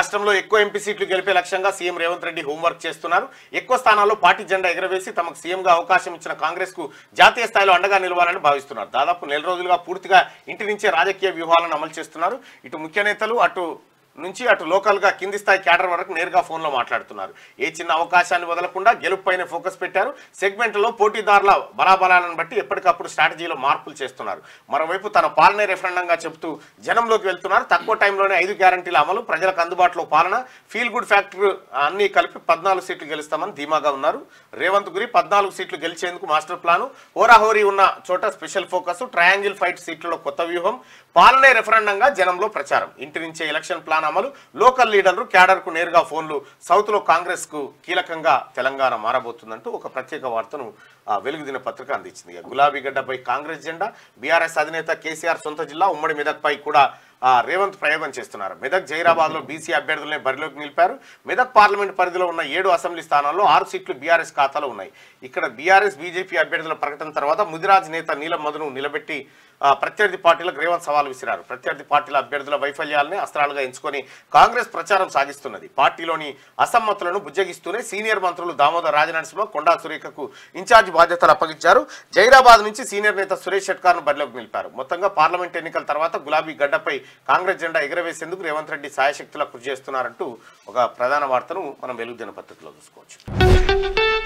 రాష్ట్రంలో ఎక్కువ ఎంపీ సీట్లు గెలిపే లక్ష్యంగా సీఎం రేవంత్ రెడ్డి హోంవర్క్ చేస్తున్నారు. ఎక్కువ స్థానాల్లో పార్టీ జెండా ఎగరవేసి తమకు సీఎంగా అవకాశం ఇచ్చిన కాంగ్రెస్ కు జాతీయ స్థాయిలో అండగా నిలవాలని భావిస్తున్నారు. దాదాపు నెల రోజులుగా పూర్తిగా ఇంటి నుంచే రాజకీయ వ్యూహాలను అమలు చేస్తున్నారు. ఇటు ముఖ్య నేతలు అటు లోకల్ గా కింది స్థాయి క్యాడర్ వరకు నేరుగా ఫోన్ లో మాట్లాడుతున్నారు. ఏ చిన్న అవకాశాన్ని వదలకుండా గెలుపుపైనే ఫోకస్ పెట్టారు. సెగ్మెంట్లో పోటీదారుల బలాబలాలను బట్టి ఎప్పటికప్పుడు స్ట్రాటజీలో మార్పులు చేస్తున్నారు. మరోవైపు తన పాలనే రెఫరెండంగా చెబుతూ జనంలోకి వెళ్తున్నారు. తక్కువ టైంలోనే 5 గ్యారంటీల అమలు, ప్రజలకు అందుబాటులో పాలన, ఫీల్ గుడ్ ఫ్యాక్టర్ అన్ని కలిపి 14 సీట్లు గెలుస్తామని ధీమాగా ఉన్నారు. రేవంత్ గురి 14 సీట్లు గెలిచేందుకు మాస్టర్ ప్లాను, హోరాహోరీ ఉన్న చోట స్పెషల్ ఫోకస్, ట్రయాంగిల్ ఫైట్ సీట్లలో కొత్త వ్యూహం, పాలనే రెఫరెండంగా జనంలో ప్రచారం, ఇంటి నుంచే ఎలక్షన్ ప్లాన్ అమలు, లోకల్ లీడర్లు క్యాడర్ కు నేరుగా ఫోన్లు. సౌత్ లో కాంగ్రెస్ కు కీలకంగా తెలంగాణ మారబోతుందంటూ ఒక ప్రత్యేక వార్తను వెలుగు దిన పత్రిక అందించింది. గులాబీ గడ్డపై కాంగ్రెస్ జెండా, బీఆర్ఎస్ అధినేత కేసీఆర్ సొంత జిల్లా ఉమ్మడి మెదక్ పై కూడా రేవంత్ ప్రయోగం చేస్తున్నారు. మెదక్ జైరాబాద్ లో బీసీ అభ్యర్థులనే బరిలోకి నిలిపారు. మెదక్ పార్లమెంట్ పరిధిలో ఉన్న 7 అసెంబ్లీ స్థానాల్లో 6 సీట్లు బీఆర్ఎస్ ఖాతాలో ఉన్నాయి. ఇక్కడ బీఆర్ఎస్ బీజేపీ అభ్యర్థుల ప్రకటన తర్వాత ముదిరాజ్ నేత నీలం మధును నిలబెట్టి ప్రత్యర్థి పార్టీలకు రేవంత్ సవాల్ విసిరారు. ప్రత్యర్థి పార్టీల అభ్యర్థుల వైఫల్యాలనే అస్త్రాలుగా ఎంచుకొని కాంగ్రెస్ ప్రచారం సాగిస్తున్నది. పార్టీలోని అసమ్మతులను బుజ్జగిస్తూనే సీనియర్ మంత్రులు దామోదర్ రాజనరసింహ, కొండా సురేఖకు ఇన్ఛార్జ్ బాధ్యతలు అప్పగించారు. జైరాబాద్ నుంచి సీనియర్ నేత సురేష్ షెట్కార్ను బరిలోకి నిలిపారు. మొత్తంగా పార్లమెంట్ ఎన్నికల తర్వాత గులాబీ గడ్డపై కాంగ్రెస్ జెండా ఎగరవేసేందుకు రేవంత్ రెడ్డి సాయశక్తులా కృషి చేస్తున్నారంటూ ఒక ప్రధాన వార్తను మనం వెలుగు దినపత్రికలో చూసుకోవచ్చు.